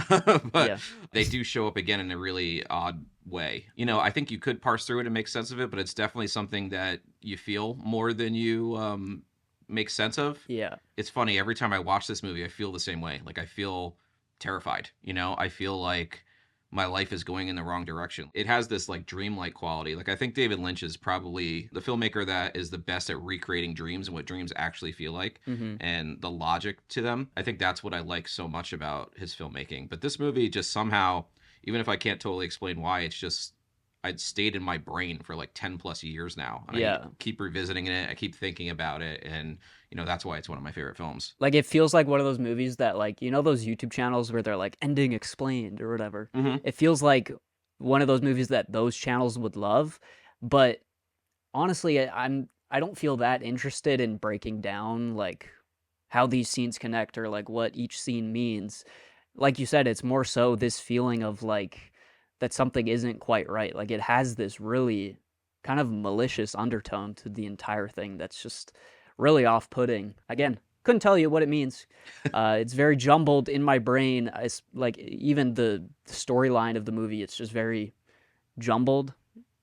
Speaker 1: But
Speaker 2: yeah.
Speaker 1: they do show up again in a really odd way. I think you could parse through it and make sense of it, but it's definitely something that you feel more than you make sense of.
Speaker 2: Yeah.
Speaker 1: It's funny, every time I watch this movie, I feel the same way. Like I feel terrified. I feel like my life is going in the wrong direction. It has this like dreamlike quality. Like I think David Lynch is probably the filmmaker that is the best at recreating dreams and what dreams actually feel like
Speaker 2: Mm-hmm.
Speaker 1: and the logic to them. I think that's what I like so much about his filmmaking. But this movie just somehow, even if I can't totally explain why, it's just I'd stayed in my brain for like 10 plus years now. And I
Speaker 2: Yeah.
Speaker 1: keep revisiting it. I keep thinking about it. And, that's why it's one of my favorite films.
Speaker 2: Like it feels like one of those movies that like those YouTube channels where they're like ending explained or whatever.
Speaker 1: Mm-hmm.
Speaker 2: It feels like one of those movies that those channels would love, but honestly, I don't feel that interested in breaking down like how these scenes connect or like what each scene means. Like you said, it's more so this feeling of like that something isn't quite right. Like it has this really kind of malicious undertone to the entire thing that's just really off-putting. Again, couldn't tell you what it means. It's very jumbled in my brain. It's like even the storyline of the movie, it's just very jumbled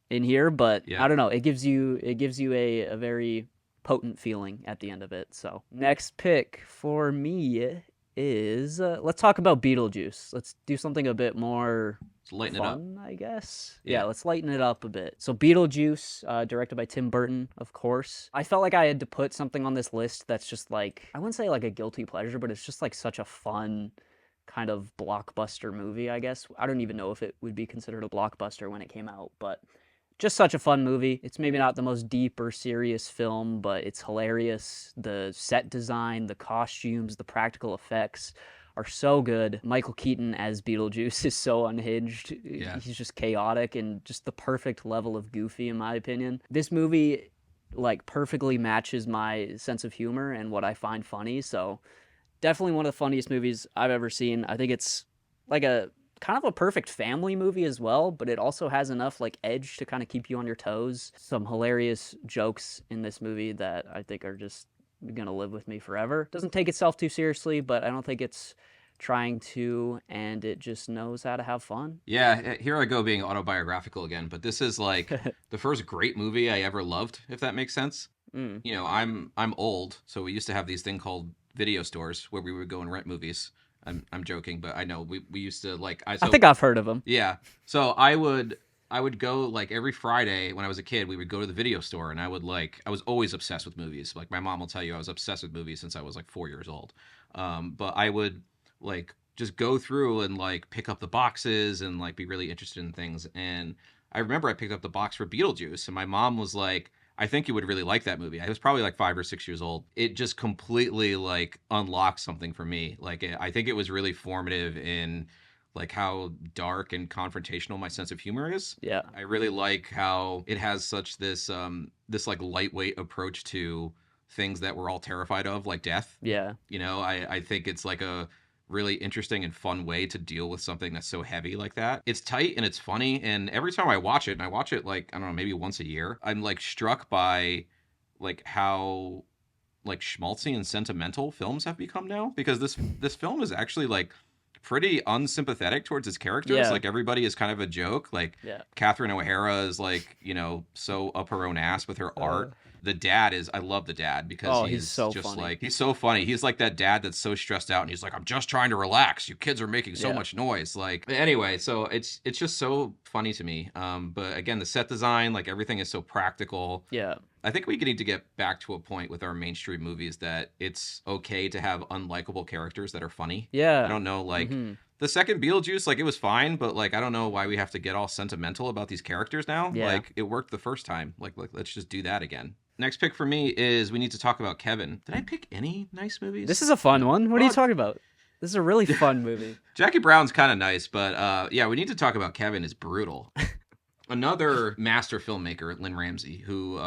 Speaker 2: in here, but
Speaker 1: Yeah.
Speaker 2: I don't know. It gives you a very potent feeling at the end of it. So next pick for me is let's talk about Beetlejuice. Let's do something a bit more
Speaker 1: Let's lighten it up.
Speaker 2: fun, I guess. Yeah,
Speaker 1: Yeah.
Speaker 2: let's lighten it up a bit. So Beetlejuice, directed by Tim Burton, of course. I felt like I had to put something on this list that's just like I wouldn't say like a guilty pleasure, but it's just like such a fun kind of blockbuster movie, I guess. I don't even know if it would be considered a blockbuster when it came out, but just such a fun movie. It's maybe not the most deep or serious film, but it's hilarious. The set design, the costumes, the practical effects are so good. Michael Keaton as Beetlejuice is so unhinged.
Speaker 1: Yeah.
Speaker 2: He's just chaotic and just the perfect level of goofy, in my opinion. This movie like perfectly matches my sense of humor and what I find funny. So definitely one of the funniest movies I've ever seen. I think it's like a kind of a perfect family movie as well, but it also has enough like edge to kind of keep you on your toes. Some hilarious jokes in this movie that I think are just gonna live with me forever. Doesn't take itself too seriously, but I don't think it's trying to, and it just knows how to have fun.
Speaker 1: Yeah, here I go being autobiographical again, but this is like the first great movie I ever loved, if that makes sense.
Speaker 2: Mm.
Speaker 1: I'm old, so we used to have these thing called video stores where we would go and rent movies. I'm joking, but I know we used to like
Speaker 2: I think I've heard of them.
Speaker 1: yeah. So I would go like every Friday when I was a kid, we would go to the video store and I was always obsessed with movies. Like my mom will tell you I was obsessed with movies since I was like 4 years old. But I would like just go through and like pick up the boxes and like be really interested in things. And I remember I picked up the box for Beetlejuice and my mom was like, I think you would really like that movie. I was probably like 5 or 6 years old. It just completely like unlocked something for me. Like I think it was really formative in like how dark and confrontational my sense of humor is.
Speaker 2: Yeah.
Speaker 1: I really like how it has such this like lightweight approach to things that we're all terrified of, like death.
Speaker 2: Yeah.
Speaker 1: I think it's like a really interesting and fun way to deal with something that's so heavy like that. It's tight and it's funny, and every time I watch it, and I watch it like I don't know, maybe once a year, I'm like struck by like how like schmaltzy and sentimental films have become now because this film is actually like pretty unsympathetic towards its characters.
Speaker 2: Yeah.
Speaker 1: Like everybody is kind of a joke. Like
Speaker 2: Yeah.
Speaker 1: Catherine O'Hara is like, so up her own ass with her art. The dad is, I love the dad because
Speaker 2: Oh, he's
Speaker 1: he's
Speaker 2: so
Speaker 1: just
Speaker 2: funny.
Speaker 1: like, he's so funny. He's like that dad that's so stressed out and he's like, I'm just trying to relax. You kids are making so
Speaker 2: Yeah.
Speaker 1: much noise. Like, anyway, so it's just so funny to me. But again, the set design, like everything is so practical.
Speaker 2: Yeah.
Speaker 1: I think we need to get back to a point with our mainstream movies that it's okay to have unlikable characters that are funny. I
Speaker 2: Yeah.
Speaker 1: don't know, like
Speaker 2: Mm-hmm.
Speaker 1: the second Beetlejuice, like it was fine, but like I don't know why we have to get all sentimental about these characters now.
Speaker 2: Yeah.
Speaker 1: Like it worked the first time. Like let's just do that again. Next pick for me is we need to talk about Kevin. Did I pick any nice
Speaker 2: This
Speaker 1: movies?
Speaker 2: is a fun
Speaker 1: No.
Speaker 2: one. What are you
Speaker 1: Well,
Speaker 2: talking about? This is a really fun movie.
Speaker 1: Jackie Brown's kind of nice, but yeah, we need to talk about Kevin is brutal. Another master filmmaker, Lynn Ramsey, who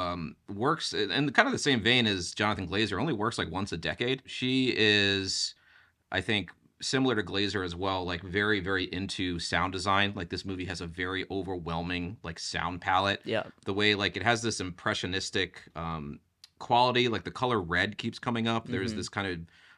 Speaker 1: works in kind of the same vein as Jonathan Glazer, only works like once a decade. She is, I think, similar to Glazer as well, like very, very into sound design. Like this movie has a very overwhelming like sound palette.
Speaker 2: Yeah.
Speaker 1: The way like it has this impressionistic quality, like the color red keeps coming up. There's
Speaker 2: Mm-hmm.
Speaker 1: this kind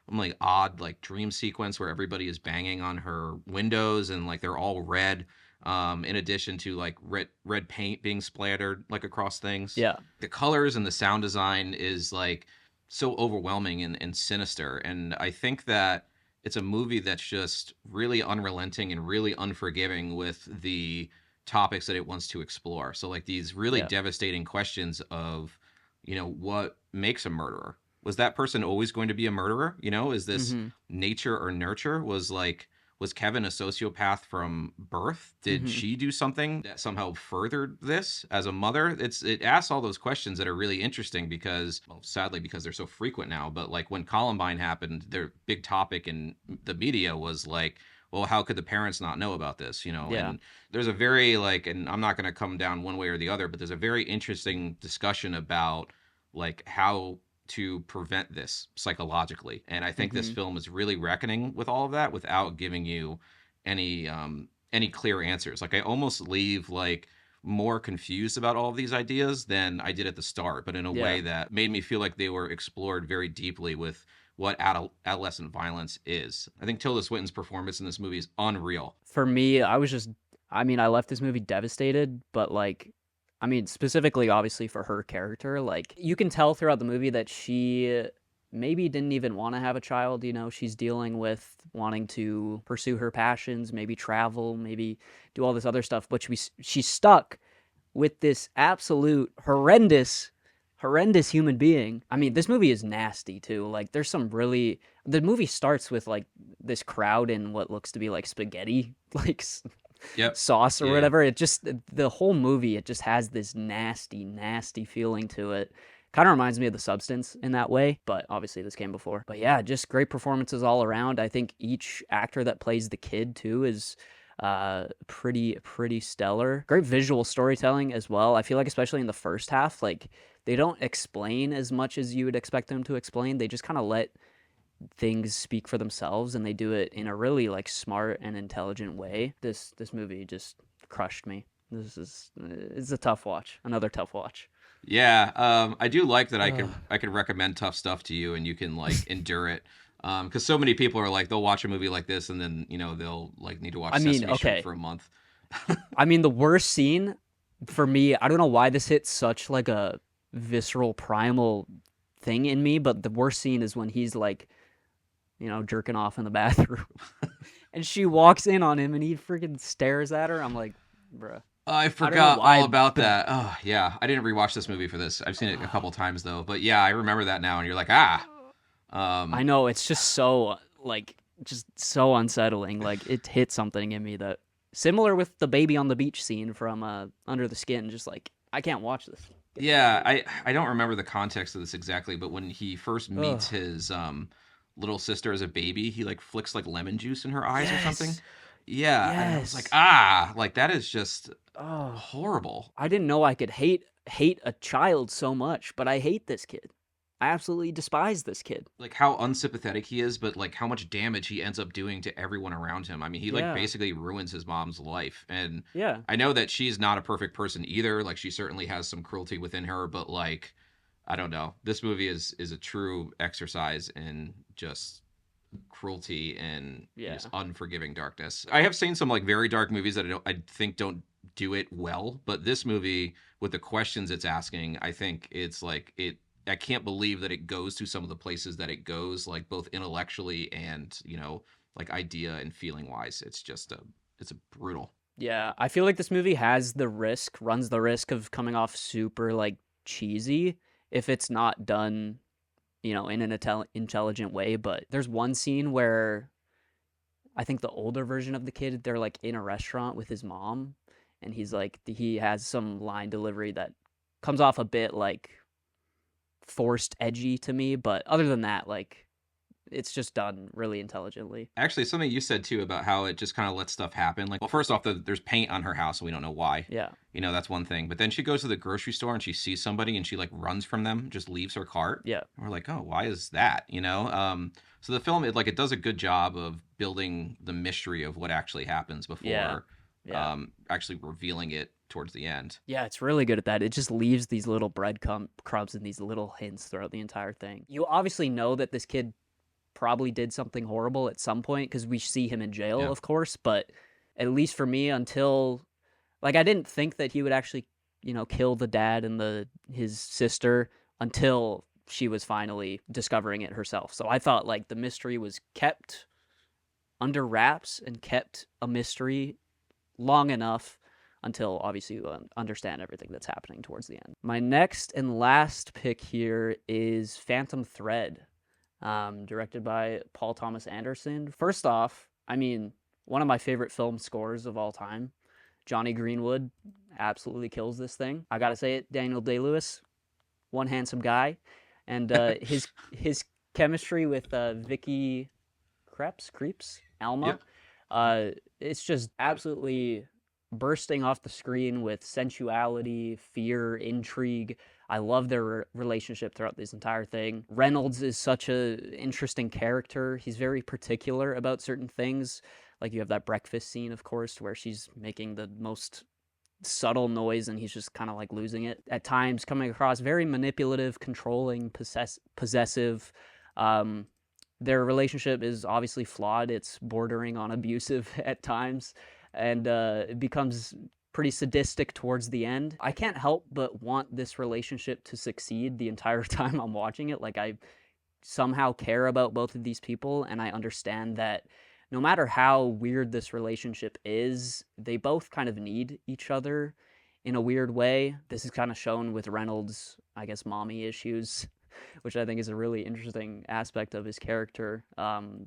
Speaker 1: of like odd like dream sequence where everybody is banging on her windows and like they're all red, in addition to like red paint being splattered like across things.
Speaker 2: Yeah.
Speaker 1: The colors and the sound design is like so overwhelming and sinister, and I think that it's a movie that's just really unrelenting and really unforgiving with the topics that it wants to explore. So like these really
Speaker 2: Yeah.
Speaker 1: devastating questions of, what makes a murderer? Was that person always going to be a murderer? Is this
Speaker 2: Mm-hmm.
Speaker 1: nature or nurture? Was Kevin a sociopath from birth? Did
Speaker 2: Mm-hmm.
Speaker 1: she do something that somehow furthered this as a mother? It asks all those questions that are really interesting because, well, sadly, because they're so frequent now. But like when Columbine happened, their big topic in the media was like, well, how could the parents not know about this?
Speaker 2: Yeah.
Speaker 1: And there's a very like, and I'm not going to come down one way or the other, but there's a very interesting discussion about like how to prevent this psychologically. And I think this
Speaker 2: Mm-hmm.
Speaker 1: film is really reckoning with all of that without giving you any clear answers. Like I almost leave like more confused about all of these ideas than I did at the start, but in a
Speaker 2: Yeah.
Speaker 1: way that made me feel like they were explored very deeply with what adolescent violence is. I think Tilda Swinton's performance in this movie is unreal.
Speaker 2: For me, I left this movie devastated, but like, specifically, obviously, for her character, like, you can tell throughout the movie that she maybe didn't even want to have a child. She's dealing with wanting to pursue her passions, maybe travel, maybe do all this other stuff, but she's stuck with this absolute horrendous human being. This movie is nasty too. Like there's some really the movie starts with like this crowd in what looks to be like spaghetti like
Speaker 1: Yep.
Speaker 2: sauce or
Speaker 1: Yeah.
Speaker 2: whatever. It just the whole movie it just has this nasty feeling to it. Kind of reminds me of The Substance in that way, but obviously this came before. But yeah, just great performances all around. I think each actor that plays the kid too is pretty stellar. Great visual storytelling as well. I feel like especially in the first half, like they don't explain as much as you would expect them to explain. They just kind of let things speak for themselves and they do it in a really like smart and intelligent way. This movie just crushed me. It's a tough watch. Another tough watch.
Speaker 1: Yeah, I do like that
Speaker 2: Ugh.
Speaker 1: I can recommend tough stuff to you and you can like endure it. Because so many people are like they'll watch a movie like this and then they'll like need to watch Sesame Street
Speaker 2: Okay.
Speaker 1: for a month.
Speaker 2: The worst scene for me, I don't know why this hits such like a visceral primal thing in me, but the worst scene is when he's like, jerking off in the bathroom and she walks in on him and he freaking stares at her. I'm like, bruh.
Speaker 1: I
Speaker 2: I don't know
Speaker 1: forgot all
Speaker 2: why,
Speaker 1: about
Speaker 2: but
Speaker 1: that. Oh yeah, I didn't rewatch this movie for this. I've seen it a couple times though, but yeah, I remember that now. And you're like, ah,
Speaker 2: I
Speaker 1: um,
Speaker 2: know it's just so like just so unsettling. Like it hit something in me that similar with the baby on the beach scene from Under the Skin. Just like I can't watch this.
Speaker 1: yeah. I don't remember the context of this exactly, but when he first
Speaker 2: Ugh.
Speaker 1: meets his little sister as a baby, he like flicks like lemon juice in her eyes or something.
Speaker 2: Yes.
Speaker 1: Yeah, and I was like,
Speaker 2: Yes.
Speaker 1: ah, like that is just
Speaker 2: Oh,
Speaker 1: horrible.
Speaker 2: I didn't know I could hate a child so much, but I hate this kid. I absolutely despise this kid.
Speaker 1: Like how unsympathetic he is, but like how much damage he ends up doing to everyone around him. I mean, he like
Speaker 2: Yeah.
Speaker 1: basically ruins his mom's life. And
Speaker 2: Yeah.
Speaker 1: I know that she's not a perfect person either. Like she certainly has some cruelty within her, but like I don't know. This movie is a true exercise in just cruelty and
Speaker 2: Yeah.
Speaker 1: just unforgiving darkness. I have seen some like very dark movies that I think don't do it well. But this movie, with the questions it's asking, I think it's like it. I can't believe that it goes to some of the places that it goes, like both intellectually and like idea and feeling wise. It's just it's a brutal.
Speaker 2: Yeah, I feel like this movie runs the risk of coming off super like cheesy if it's not done, in an intelligent way. But there's one scene where I think the older version of the kid, they're like in a restaurant with his mom, and he has some line delivery that comes off a bit like forced edgy to me. But other than that, like it's just done really intelligently.
Speaker 1: Actually, something you said too about how it just kind of lets stuff happen. Like, well, first off, there's paint on her house, and we don't know why.
Speaker 2: Yeah.
Speaker 1: That's one thing. But then she goes to the grocery store and she sees somebody and she like runs from them, just leaves her cart.
Speaker 2: Yeah.
Speaker 1: And we're like, oh, why is that? So the film, it does a good job of building the mystery of what actually happens
Speaker 2: Yeah.
Speaker 1: before
Speaker 2: Yeah.
Speaker 1: actually revealing it towards the end.
Speaker 2: Yeah, it's really good at that. It just leaves these little crumbs and these little hints throughout the entire thing. You obviously know that this kid probably did something horrible at some point because we see him in jail,
Speaker 1: Yeah.
Speaker 2: of course. But at least for me, until like I didn't think that he would actually, kill the dad and his sister until she was finally discovering it herself. So I thought like the mystery was kept under wraps and kept a mystery long enough until obviously you understand everything that's happening towards the end. My next and last pick here is Phantom Thread, directed by Paul Thomas Anderson. First off, I mean, one of my favorite film scores of all time. Johnny Greenwood absolutely kills this thing. I gotta say it, Daniel Day-Lewis, one handsome guy, and his chemistry with Vicky Creeps, Alma, it's just absolutely bursting off the screen with sensuality, fear, intrigue. I love their relationship throughout this entire thing. Reynolds is such a interesting character. He's very particular about certain things. Like you have that breakfast scene, of course, where she's making the most subtle noise and he's just kind of like losing it. At times coming across very manipulative, controlling, possessive. Their relationship is obviously flawed. It's bordering on abusive at times. And it becomes pretty sadistic towards the end. I can't help but want this relationship to succeed the entire time I'm watching it. Like I somehow care about both of these people, and I understand that no matter how weird this relationship is, they both kind of need each other in a weird way. This is kind of shown with Reynolds', I guess, mommy issues, which I think is a really interesting aspect of his character.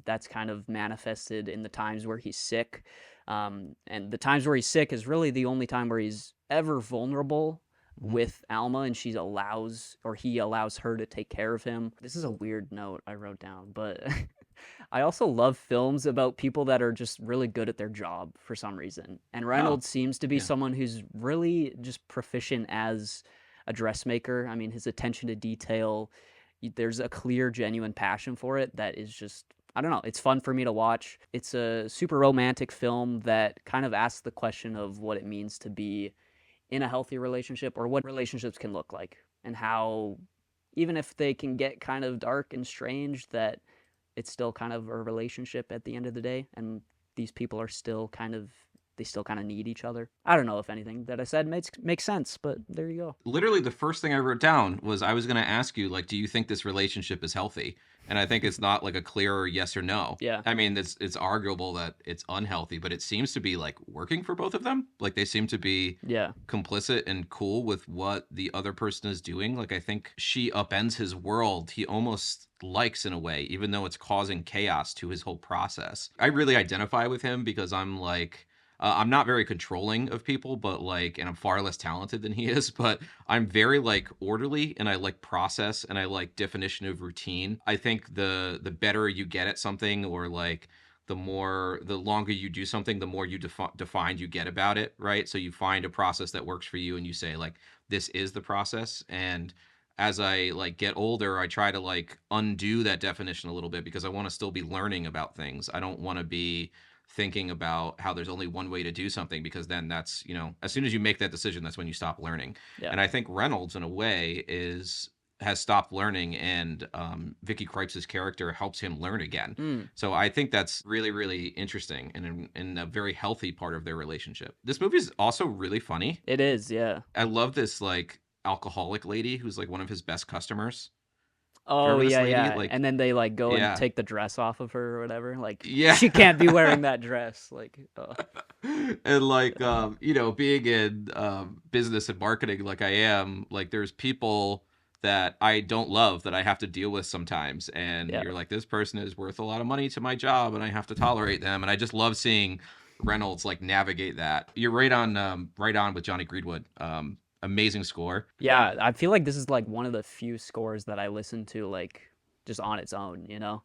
Speaker 2: That's kind of manifested in the times where he's sick. And the times where he's sick is really the only time where he's ever vulnerable with Alma, and he allows her to take care of him. This is a weird note I wrote down, but I also love films about people that are just really good at their job for some reason. And Reynolds seems to be someone who's really just proficient as a dressmaker. I mean, his attention to detail, there's a clear, genuine passion for it that is just, I don't know, it's fun for me to watch. It's a super romantic film that kind of asks the question of what it means to be in a healthy relationship, or what relationships can look like, and how even if they can get kind of dark and strange, that it's still kind of a relationship at the end of the day, and these people are still kind of need each other. I don't know if anything that I said makes sense, but there you go.
Speaker 1: Literally, the first thing I wrote down was I was going to ask you, like, do you think this relationship is healthy? And I think it's not like a clear yes or no.
Speaker 2: Yeah.
Speaker 1: I mean, it's arguable that it's unhealthy, but it seems to be like working for both of them. Like they seem to be complicit and cool with what the other person is doing. Like I think she upends his world. He almost likes in a way, even though it's causing chaos to his whole process. I really identify with him because I'm like, I'm not very controlling of people, but like, and I'm far less talented than he is, but I'm very like orderly, and I like process, and I like definition of routine. I think the better you get at something, or like the longer you do something, the more you defined you get about it, right? So you find a process that works for you, and you say like, this is the process. And as I like get older, I try to like undo that definition a little bit, because I want to still be learning about things. I don't want to be thinking about how there's only one way to do something, because then that's, as soon as you make that decision, that's when you stop learning. And I think Reynolds in a way is has stopped learning, and Vicky Krieps' character helps him learn again.
Speaker 2: Mm,
Speaker 1: So I think that's really, really interesting and a very healthy part of their relationship. This movie is also really funny.
Speaker 2: it is, yeah.
Speaker 1: I love this like alcoholic lady who's like one of his best customers. Do you
Speaker 2: Oh
Speaker 1: remember this
Speaker 2: yeah,
Speaker 1: lady?
Speaker 2: yeah.
Speaker 1: Like,
Speaker 2: And then they like go and
Speaker 1: yeah,
Speaker 2: take the dress off of her or whatever. Like
Speaker 1: yeah.
Speaker 2: she can't be wearing that dress. Like,
Speaker 1: And like you know, being in business and marketing like I am, like there's people that I don't love that I have to deal with sometimes, and
Speaker 2: yeah,
Speaker 1: you're like, this person is worth a lot of money to my job and I have to tolerate them, and I just love seeing Reynolds like navigate that. You're right on with Johnny Greenwood. Amazing score.
Speaker 2: yeah. I feel like this is like one of the few scores that I listen to like just on its own. You know,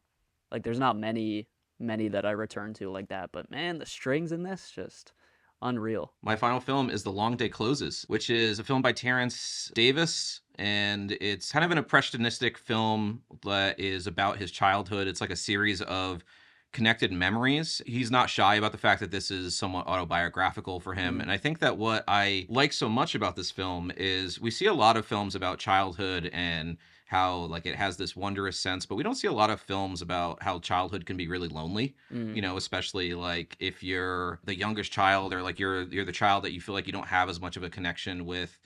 Speaker 2: like there's not many that I return to like that. But man, the strings in this just unreal.
Speaker 1: My final film is The Long Day Closes, which is a film by Terrence Davis. And it's kind of an impressionistic film that is about his childhood. It's like a series of connected memories. He's not shy about the fact that this is somewhat autobiographical for him.
Speaker 2: Mm,
Speaker 1: And I think that what I like so much about this film is we see a lot of films about childhood and how like it has this wondrous sense, but we don't see a lot of films about how childhood can be really lonely,
Speaker 2: mm,
Speaker 1: you know, especially like if you're the youngest child, or like you're the child that you feel like you don't have as much of a connection with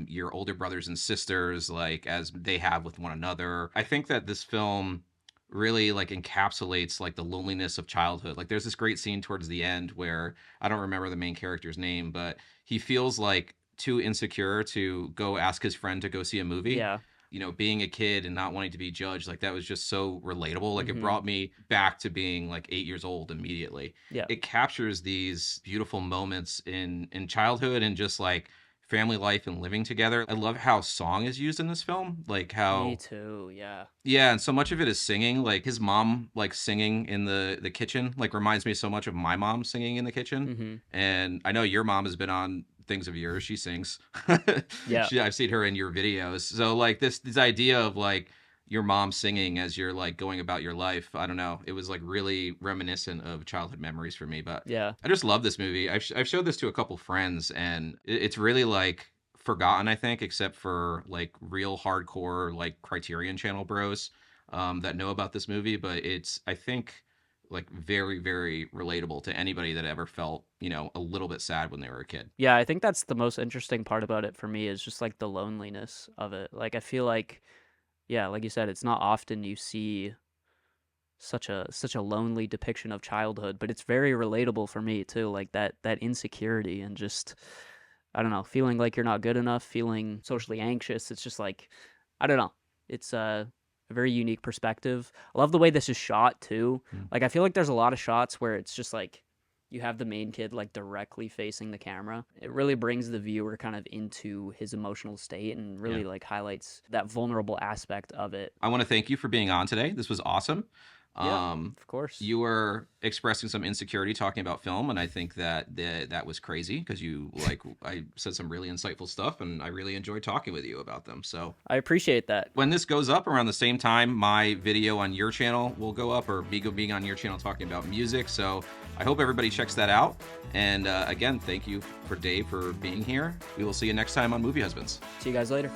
Speaker 1: your older brothers and sisters like as they have with one another. I think that this film really like encapsulates like the loneliness of childhood. Like there's this great scene towards the end where I don't remember the main character's name, but he feels like too insecure to go ask his friend to go see a movie.
Speaker 2: yeah.
Speaker 1: You know, being a kid and not wanting to be judged, like that was just so relatable. Like it
Speaker 2: Hmm.
Speaker 1: brought me back to being like 8 years old immediately.
Speaker 2: Yeah.
Speaker 1: It captures these beautiful moments in childhood and just like family life and living together. I love how song is used in this film. Like
Speaker 2: Me
Speaker 1: how,
Speaker 2: too. Yeah.
Speaker 1: yeah, and so much of it is singing. Like his mom like singing in the kitchen like reminds me so much of my mom singing in the kitchen.
Speaker 2: Hmm.
Speaker 1: And I know your mom has been on things of yours. She sings.
Speaker 2: Yeah.
Speaker 1: I've seen her in your videos. So like this idea of like your mom singing as you're like going about your life. I don't know. It was like really reminiscent of childhood memories for me. But
Speaker 2: Yeah.
Speaker 1: I just love this movie. I've showed this to a couple friends, and it's really like forgotten, I think, except for like real hardcore like Criterion Channel bros that know about this movie. But it's, I think, like very, very relatable to anybody that ever felt, you know, a little bit sad when they were a kid.
Speaker 2: Yeah, I think that's the most interesting part about it for me is just like the loneliness of it. Like I feel like yeah, like you said, it's not often you see such a lonely depiction of childhood, but it's very relatable for me too, like that insecurity and just I don't know, feeling like you're not good enough, feeling socially anxious. It's just like I don't know. It's a very unique perspective. I love the way this is shot too.
Speaker 1: Mm.
Speaker 2: Like I feel like there's a lot of shots where it's just like you have the main kid like directly facing the camera. It really brings the viewer kind of into his emotional state and
Speaker 1: Yeah.
Speaker 2: really like highlights that vulnerable aspect of it.
Speaker 1: I want to thank you for being on today. This was awesome.
Speaker 2: Yeah, of course.
Speaker 1: You were expressing some insecurity talking about film, and I think that was crazy because you like I said some really insightful stuff, and I really enjoyed talking with you about them. So
Speaker 2: I appreciate that.
Speaker 1: when this goes up around the same time, my video on your channel will go up, or me being on your channel talking about music. So I hope everybody checks that out. And again, thank you for Dave for being here. We will see you next time on Movie Husbands.
Speaker 2: See you guys later.